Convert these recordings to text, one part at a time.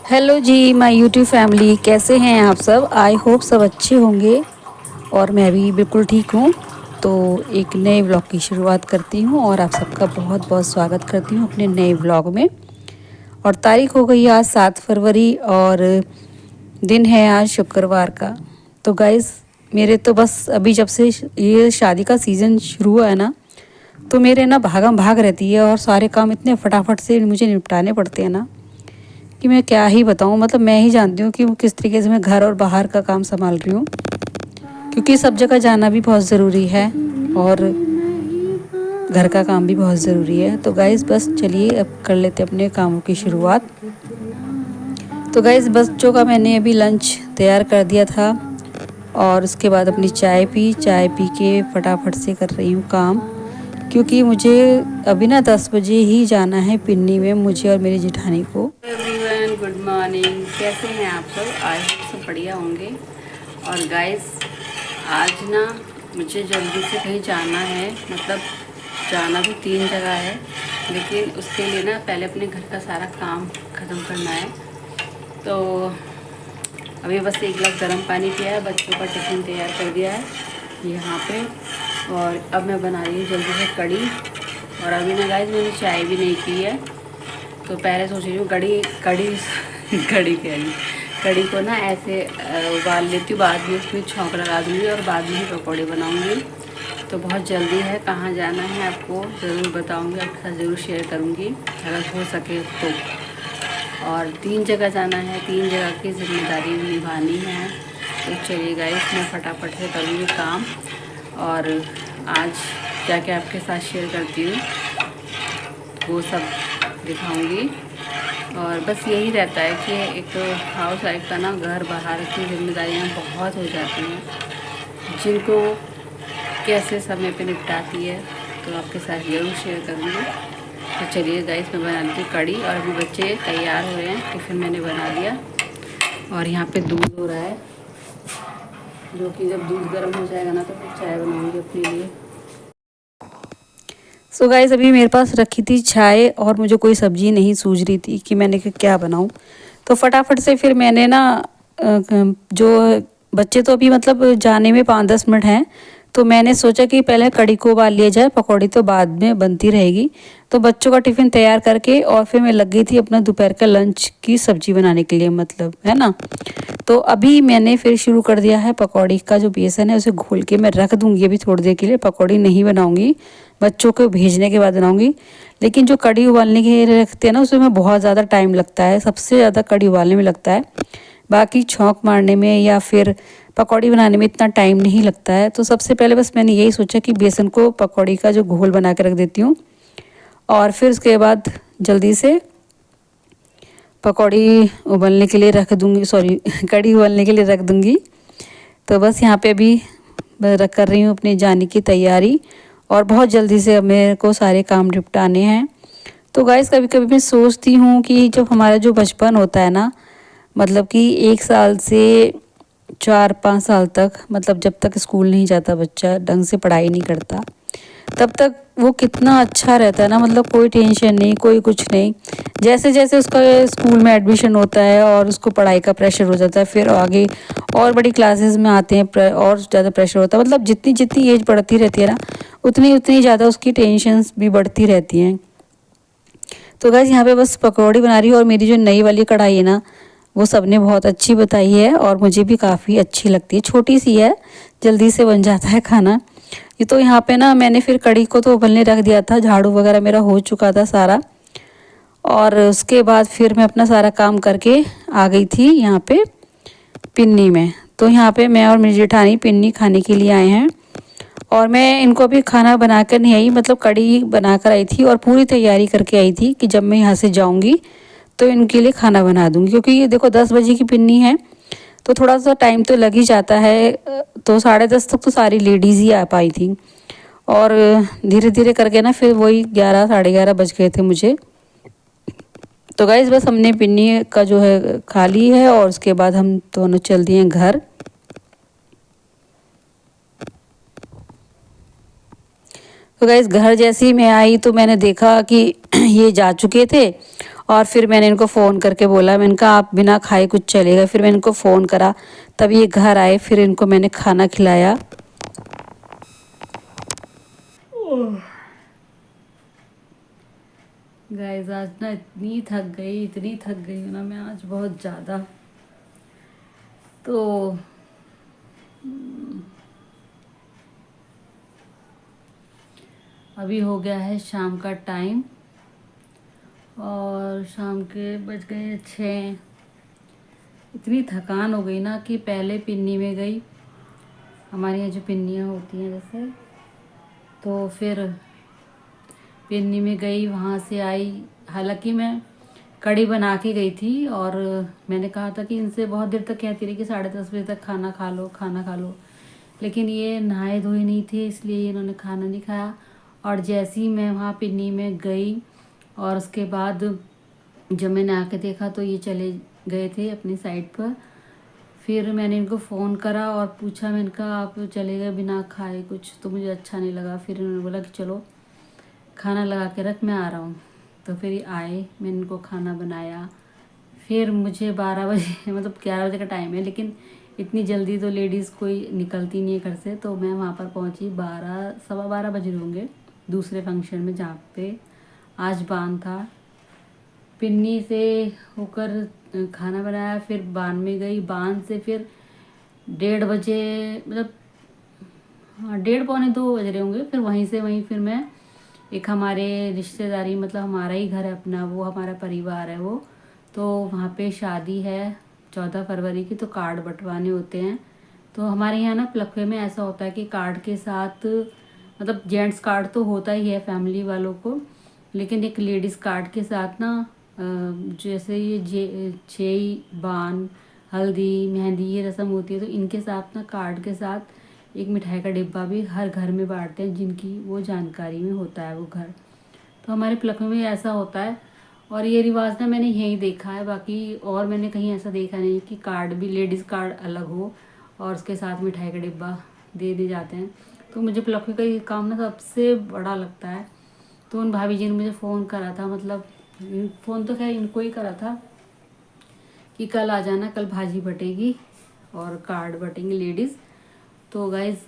Hello जी my YouTube family, कैसे हैं आप सब। आई होप सब अच्छे होंगे और मैं भी बिल्कुल ठीक हूँ। तो एक नए व्लॉग की शुरुआत करती हूँ और आप सबका बहुत बहुत स्वागत करती हूँ अपने नए व्लॉग में। और तारीख हो गई आज 7 फरवरी और दिन है आज शुक्रवार का। तो गाइस, मेरे तो बस अभी जब से ये शादी का सीज़न शुरू हुआ है ना, तो मेरे ना भागम भाग रहती है और सारे काम इतने फटाफट से मुझे निपटाने पड़ते हैं ना कि मैं क्या ही बताऊं। मतलब मैं ही जानती हूँ कि वो किस तरीके से मैं घर और बाहर का काम संभाल रही हूँ, क्योंकि सब जगह जाना भी बहुत ज़रूरी है और घर का काम भी बहुत ज़रूरी है। तो गाइस बस चलिए अब कर लेते अपने कामों की शुरुआत। तो गाइस बच्चों का मैंने अभी लंच तैयार कर दिया था और उसके बाद अपनी चाय पी के फटाफट से कर रही हूँ काम, क्योंकि मुझे अभी ना 10 बजे ही जाना है पिन्नी में, मुझे और मेरी जेठानी को। एवरीवन गुड मॉर्निंग, कैसे हैं आप सब। आई होप सब बढ़िया होंगे। और गाइस आज ना मुझे जल्दी से कहीं जाना है, मतलब जाना भी 3 जगह है, लेकिन उसके लिए ना पहले अपने घर का सारा काम ख़त्म करना है। तो अभी बस एक गिलास गर्म पानी पिया है, बच्चों का टिफ़िन तैयार कर दिया है यहाँ पे, और अब मैं बना रही हूँ जल्दी से कड़ी। और अभी ना गाइस मैंने चाय भी नहीं पी है, तो पहले सोच रही हूँ कड़ी कड़ी कड़ी कह रही कड़ी को ना ऐसे उबाल लेती हूँ, बाद में उसमें छौंक लगा दूँगी और बाद में ही पकौड़े बनाऊँगी। तो बहुत जल्दी है, कहाँ जाना है आपको ज़रूर बताऊँगी, आपके साथ ज़रूर शेयर करूँगी अगर हो सके तो। और 3 जगह जाना है, 3 जगह की जिम्मेदारी निभानी है। तो चलिए गाइस मैं फटाफट से करूँगी काम और आज क्या क्या आपके साथ शेयर करती हूँ वो सब दिखाऊंगी। और बस यही रहता है कि एक तो हाउस वाइफ का ना घर बाहर की जिम्मेदारियाँ बहुत हो जाती हैं, जिनको कैसे समय पे निपटाती है तो आपके साथ ज़रूर शेयर करूँगी। तो चलिए गाइस मैं बना लेती हूँ कड़ी। और अभी बच्चे तैयार हो रहे हैं, टिफ़िन मैंने बना लिया और यहाँ पे दूध हो रहा है, जो कि जब दूध गर्म हो जाएगा ना तो फिर चाय बनाऊँगी अपने लिए। सो गाइस अभी मेरे पास रखी थी चाय और मुझे कोई सब्ज़ी नहीं सूझ रही थी कि मैंने क्या बनाऊँ। तो फटाफट से फिर मैंने ना जो बच्चे तो अभी मतलब जाने में 5-10 मिनट हैं, तो मैंने सोचा कि पहले कड़ी को उबाल लिया जाए, पकौड़ी तो बाद में बनती रहेगी। तो बच्चों का टिफ़िन तैयार करके और फिर मैं लग गई थी अपना दोपहर का लंच की सब्ज़ी बनाने के लिए, मतलब है ना। तो अभी मैंने फिर शुरू कर दिया है, पकौड़ी का जो बेसन है उसे घोल के मैं रख दूँगी अभी थोड़ी देर के लिए। पकौड़ी नहीं बनाऊँगी, बच्चों को भेजने के बाद बनाऊँगी। लेकिन जो कड़ी उबालने के लिए रखते हैं ना, उसमें बहुत ज़्यादा टाइम लगता है, सबसे ज़्यादा कड़ी उबालने में लगता है, बाकी छौंक मारने में या फिर पकौड़ी बनाने में इतना टाइम नहीं लगता है। तो सबसे पहले बस मैंने यही सोचा कि बेसन को पकौड़ी का जो घोल बना के रख देती हूँ और फिर उसके बाद जल्दी से पकौड़ी उबलने के लिए रख दूँगी, सॉरी कड़ी उबलने के लिए रख दूँगी। तो बस यहाँ पे अभी मैं कर रही हूँ अपनी जाने की तैयारी और बहुत जल्दी से अब मेरे को सारे काम निपटाने हैं। तो गाइस कभी कभी मैं सोचती हूँ कि जब हमारा जो बचपन होता है ना, मतलब कि 1 साल से 4-5 साल तक, मतलब जब तक स्कूल नहीं जाता बच्चा, ढंग से पढ़ाई नहीं करता, तब तक वो कितना अच्छा रहता है ना। मतलब कोई टेंशन नहीं, कोई कुछ नहीं। जैसे जैसे उसका स्कूल में एडमिशन होता है और उसको पढ़ाई का प्रेशर हो जाता है, फिर आगे और बड़ी क्लासेस में आते हैं और ज़्यादा प्रेशर होता है। मतलब जितनी जितनी एज बढ़ती रहती है ना, उतनी उतनी ज़्यादा उसकी टेंशन्स भी बढ़ती रहती हैं। तो गाइस यहाँ पे बस पकौड़ी बना रही हूँ और मेरी जो नई वाली कढ़ाई है ना, वो सबने बहुत अच्छी बताई है और मुझे भी काफ़ी अच्छी लगती है। छोटी सी है, जल्दी से बन जाता है खाना। ये तो यहाँ पे ना मैंने फिर कड़ी को तो उबलने रख दिया था, झाड़ू वगैरह मेरा हो चुका था सारा, और उसके बाद फिर मैं अपना सारा काम करके आ गई थी यहाँ पे पिन्नी में। तो यहाँ पे मैं और मेरी जेठानी पिन्नी खाने के लिए आए हैं और मैं इनको अभी खाना बना कर नहीं आई, मतलब कड़ी बना कर आई थी और पूरी तैयारी करके आई थी कि जब मैं यहाँ से जाऊँगी तो इनके लिए खाना बना दूँगी। क्योंकि ये देखो 10 बजे की पिन्नी है, तो थोड़ा सा टाइम तो लग ही जाता है। तो 10:30 तक तो सारी लेडीज़ ही आ पाई थी और धीरे धीरे करके ना फिर वही 11-11:30 बज गए थे मुझे। तो गाइस बस हमने पिन्नी का जो है खा ली है और उसके बाद हम दोनों चल दिए घर। तो गाइस घर जैसे ही मैं आई तो मैंने देखा कि ये जा चुके थे और फिर मैंने इनको फ़ोन करके बोला, मैंने कहा आप बिना खाए कुछ चलेगा। फिर मैंने इनको फ़ोन करा, तब ये घर आए, फिर इनको मैंने खाना खिलाया। गाइस आज ना इतनी थक गई हूँ ना मैं आज बहुत ज़्यादा। तो अभी हो गया है शाम का टाइम और शाम के बज गए 6। इतनी थकान हो गई ना कि पहले पिन्नी में गई, हमारे यहाँ जो पिन्नियाँ होती हैं जैसे, तो फिर पिन्नी में गई, वहाँ से आई। हालांकि मैं कढ़ी बना के गई थी और मैंने कहा था कि इनसे बहुत देर तक कहती रही कि 10:30 बजे तक खाना खा लो, खाना खा लो, लेकिन ये नहाए धोए नहीं थे, इसलिए इन्होंने खाना नहीं खाया। और जैसे ही मैं वहाँ पिन्नी में गई और उसके बाद जब मैंने आके देखा तो ये चले गए थे अपनी साइड पर। फिर मैंने इनको फ़ोन करा और पूछा, मैंने कहा आप चले गए बिना खाए कुछ, तो मुझे अच्छा नहीं लगा। फिर इन्होंने बोला कि चलो खाना लगा के रख, मैं आ रहा हूँ। तो फिर ये आए, मैंने इनको खाना बनाया। फिर मुझे 12 बजे मतलब 11 बजे का टाइम है, लेकिन इतनी जल्दी तो लेडीज़ कोई निकलती नहीं है घर से, तो मैं वहाँ पर पहुँची 12 सवा 12 बजे होंगे, दूसरे फंक्शन में जहाँ पे आज बान था। पिन्नी से होकर खाना बनाया, फिर बान में गई, बान से फिर 1:30 बजे मतलब हाँ 1:30 पौने 2 बज रहे होंगे। फिर वहीं फिर मैं एक हमारे रिश्तेदारी मतलब हमारा ही घर है अपना, वो हमारा परिवार है वो, तो वहाँ पे शादी है 14 फरवरी की, तो कार्ड बंटवाने होते हैं। तो हमारे यहाँ ना प्लखवे में ऐसा होता है कि कार्ड के साथ मतलब जेंट्स कार्ड तो होता ही है फैमिली वालों को, लेकिन एक लेडीज़ कार्ड के साथ ना जैसे ये छेई बान हल्दी मेहंदी ये रस्म होती है, तो इनके साथ ना कार्ड के साथ एक मिठाई का डिब्बा भी हर घर में बांटते हैं जिनकी वो जानकारी में होता है वो घर। तो हमारे प्लखवे में ऐसा होता है और ये रिवाज ना मैंने यहीं देखा है, बाकी और मैंने कहीं ऐसा देखा नहीं कि कार्ड भी लेडीज़ कार्ड अलग हो और उसके साथ मिठाई का डिब्बा दे जाते हैं। तो मुझे प्लखवे का ये काम ना सबसे बड़ा लगता है। तो उन भाभी जी ने मुझे फ़ोन करा था, मतलब फ़ोन तो खैर इनको ही करा था कि कल आ जाना, कल भाजी बटेगी और कार्ड बटेंगे लेडीज़। तो गाइज़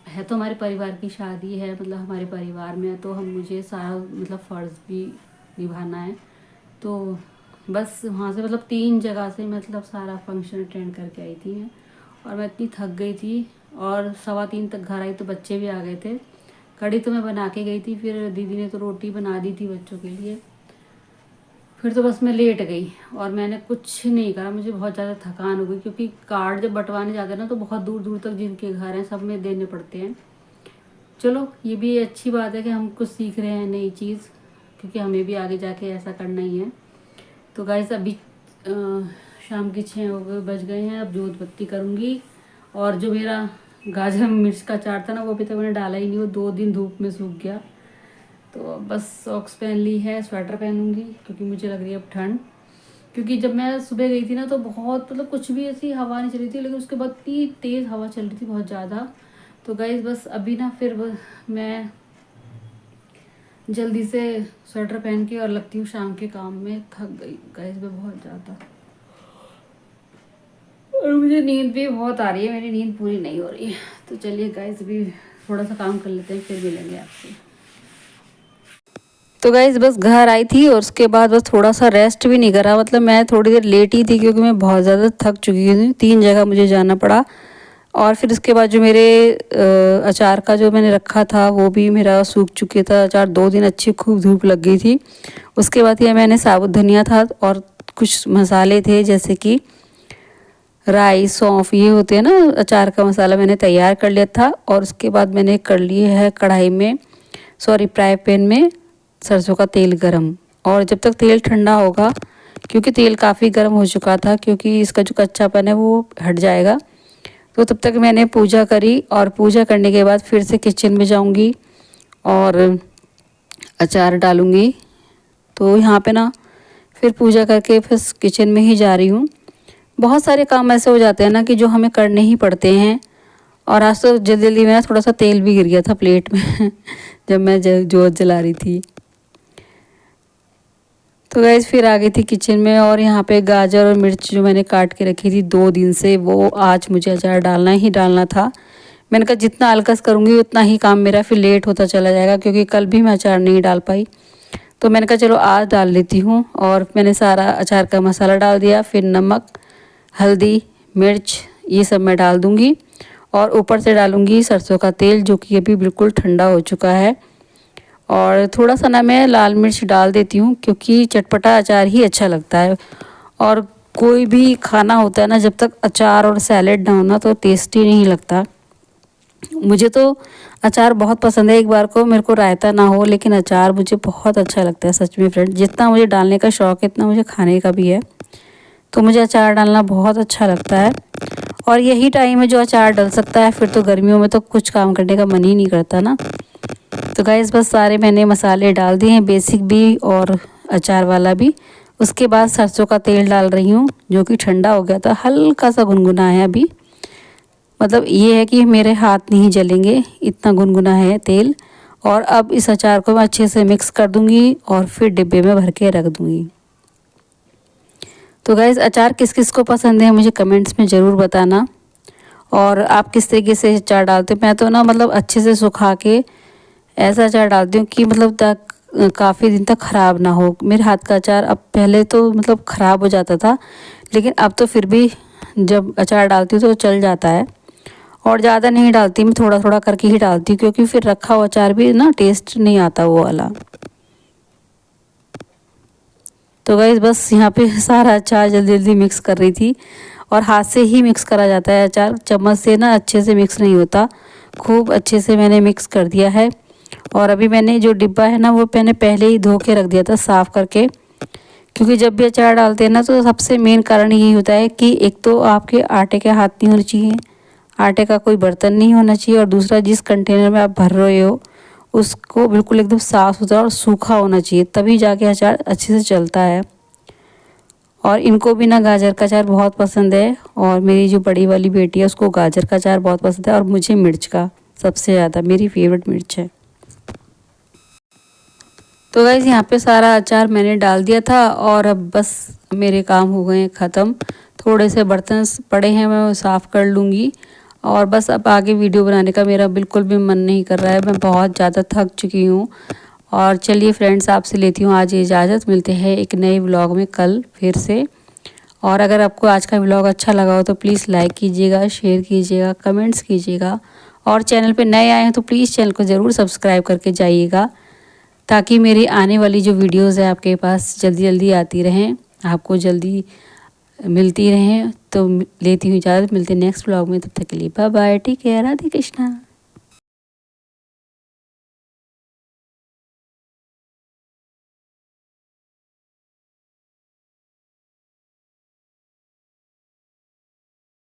है तो हमारे परिवार की शादी है, मतलब हमारे परिवार में है, तो हम मुझे सारा मतलब फ़र्ज़ भी निभाना है। तो बस वहाँ से मतलब 3 जगह से मतलब सारा फंक्शन अटेंड करके आई थी मैं, और मैं इतनी थक गई थी। और 2:15 तक घर आई तो बच्चे भी आ गए थे। कढ़ी तो मैं बना के गई थी, फिर दीदी ने तो रोटी बना दी थी बच्चों के लिए। फिर तो बस मैं लेट गई और मैंने कुछ नहीं करा, मुझे बहुत ज़्यादा थकान हो गई, क्योंकि कार्ड जब बंटवाने जाते हैं ना तो बहुत दूर दूर तक जिनके घर हैं सब में देने पड़ते हैं। चलो ये भी अच्छी बात है कि हम कुछ सीख रहे हैं नई चीज़, क्योंकि हमें भी आगे जाके ऐसा करना ही है। तो गाइस अभी शाम के 6 बज गए हैं, अब जोत बत्ती करूँगी। और जो मेरा गाजर मिर्च का अचार था ना वो अभी तक मैंने डाला ही नहीं, वो 2 दिन धूप में सूख गया। तो बस सॉक्स पहन ली है, स्वेटर पहनूंगी क्योंकि मुझे लग रही है अब ठंड। क्योंकि जब मैं सुबह गई थी ना तो बहुत मतलब कुछ भी ऐसी हवा नहीं चल रही थी, लेकिन उसके बाद इतनी तेज़ हवा चल रही थी बहुत ज़्यादा। तो गाइस बस अभी ना फिर मैं जल्दी से स्वेटर पहन के और लगती हूँ शाम के काम में। थक गई गाइस मैं बहुत ज़्यादा, और मुझे नींद भी बहुत आ रही है, मेरी नींद पूरी नहीं हो रही है। तो चलिए गाइस अभी थोड़ा सा काम कर लेते हैं, फिर मिलेंगे आपसे। तो गाइस बस घर आई थी और उसके बाद बस थोड़ा सा रेस्ट भी नहीं करा, मतलब मैं थोड़ी देर लेट ही थी क्योंकि मैं बहुत ज़्यादा थक चुकी थी, 3 जगह मुझे जाना पड़ा। और फिर उसके बाद जो मेरे अचार का जो मैंने रखा था वो भी मेरा सूख चुके था अचार, 2 दिन अच्छी खूब धूप लग गई थी। उसके बाद ये मैंने साबुत धनिया था और कुछ मसाले थे जैसे कि राई सौंफ ये होते हैं ना अचार का मसाला, मैंने तैयार कर लिया था। और उसके बाद मैंने कर लिए है कढ़ाई में फ्राई पैन में सरसों का तेल गरम। और जब तक तेल ठंडा होगा, क्योंकि तेल काफ़ी गर्म हो चुका था, क्योंकि इसका जो कच्चापन है वो हट जाएगा, तो तब तक मैंने पूजा करी। और पूजा करने के बाद फिर से किचन में जाऊंगी और अचार डालूंगी। तो यहाँ पे ना फिर पूजा करके फिर किचन में ही जा रही हूँ। बहुत सारे काम ऐसे हो जाते हैं ना कि जो हमें करने ही पड़ते हैं। और आज तो जल्दी जल्दी में ना थोड़ा सा तेल भी गिर गया था प्लेट में जब मैं जोत जला रही थी। तो गाइस फिर आ गई थी किचन में, और यहाँ पे गाजर और मिर्च जो मैंने काट के रखी थी 2 दिन से, वो आज मुझे अचार डालना ही डालना था। मैंने कहा जितना अलकस करूँगी उतना ही काम मेरा फिर लेट होता चला जाएगा, क्योंकि कल भी मैं अचार नहीं डाल पाई। तो मैंने कहा चलो आज डाल लेती हूँ, और मैंने सारा अचार का मसाला डाल दिया। फिर नमक, हल्दी, मिर्च ये सब मैं डाल दूँगी, और ऊपर से डालूँगी सरसों का तेल, जो कि अभी बिल्कुल ठंडा हो चुका है। और थोड़ा सा ना मैं लाल मिर्च डाल देती हूँ, क्योंकि चटपटा अचार ही अच्छा लगता है। और कोई भी खाना होता है ना, जब तक अचार और सैलेड ना हो ना तो टेस्टी नहीं लगता। मुझे तो अचार बहुत पसंद है, एक बार को मेरे को रायता ना हो, लेकिन अचार मुझे बहुत अच्छा लगता है सच में फ्रेंड। जितना मुझे डालने का शौक़ है इतना मुझे खाने का भी है। तो मुझे अचार डालना बहुत अच्छा लगता है, और यही टाइम है जो अचार डल सकता है। फिर तो गर्मियों में तो कुछ काम करने का मन ही नहीं करता ना। तो गाइस बस सारे मैंने मसाले डाल दिए हैं, बेसिक भी और अचार वाला भी। उसके बाद सरसों का तेल डाल रही हूँ, जो कि ठंडा हो गया था, हल्का सा गुनगुना है अभी। मतलब ये है कि मेरे हाथ नहीं जलेंगे, इतना गुनगुना है तेल। और अब इस अचार को मैं अच्छे से मिक्स कर दूँगी, और फिर डिब्बे में भर के रख दूँगी। तो गाइस अचार किस किस को पसंद है मुझे कमेंट्स में ज़रूर बताना। और आप किस तरीके से अचार डालते हो। मैं तो ना मतलब अच्छे से सुखा के ऐसा अचार डालती हूँ कि मतलब काफ़ी दिन तक ख़राब ना हो। मेरे हाथ का अचार अब पहले तो मतलब ख़राब हो जाता था, लेकिन अब तो फिर भी जब अचार डालती हूँ तो चल जाता है। और ज़्यादा नहीं डालती, मैं थोड़ा थोड़ा करके ही डालती हूँ, क्योंकि फिर रखा हुआ अचार भी ना टेस्ट नहीं आता वो वाला। तो गाइस बस यहाँ पे सारा अचार जल्दी जल्दी मिक्स कर रही थी, और हाथ से ही मिक्स करा जाता है अचार, चम्मच से ना अच्छे से मिक्स नहीं होता। खूब अच्छे से मैंने मिक्स कर दिया है। और अभी मैंने जो डिब्बा है ना वो मैंने पहले ही धो के रख दिया था साफ़ करके, क्योंकि जब भी अचार डालते हैं ना तो सबसे मेन कारण यही होता है कि एक तो आपके आटे के हाथ नहीं होने चाहिए, आटे का कोई बर्तन नहीं होना चाहिए, और दूसरा जिस कंटेनर में आप भर रहे हो उसको बिल्कुल एकदम साफ़ सुथरा और सूखा होना चाहिए, तभी जाके अचार अच्छे से चलता है। और इनको भी ना गाजर का अचार बहुत पसंद है, और मेरी जो बड़ी वाली बेटी है उसको गाजर का अचार बहुत पसंद है, और मुझे मिर्च का सबसे ज़्यादा, मेरी फेवरेट मिर्च है। तो गाइस यहाँ पे सारा अचार मैंने डाल दिया था, और अब बस मेरे काम हो गए हैं ख़त्म। थोड़े से बर्तन पड़े हैं, मैं वो साफ़ कर लूँगी। और बस अब आगे वीडियो बनाने का मेरा बिल्कुल भी मन नहीं कर रहा है, मैं बहुत ज़्यादा थक चुकी हूँ। और चलिए फ्रेंड्स, आपसे लेती हूँ आज इजाज़त, मिलते हैं एक नए व्लॉग में कल फिर से। और अगर आपको आज का व्लॉग अच्छा लगा हो तो प्लीज़ लाइक कीजिएगा, शेयर कीजिएगा, कमेंट्स कीजिएगा। और चैनल पे नए आए हैं तो प्लीज़ चैनल को ज़रूर सब्सक्राइब करके जाइएगा, ताकि मेरी आने वाली जो वीडियोज़ है आपके पास जल्दी जल्दी आती रहें, आपको जल्दी मिलती रहें। तो लेती हूँ इजाज़त, मिलते हैं नेक्स्ट व्लॉग में, तब तक के लिए bye bye, take care, Radhe Krishna.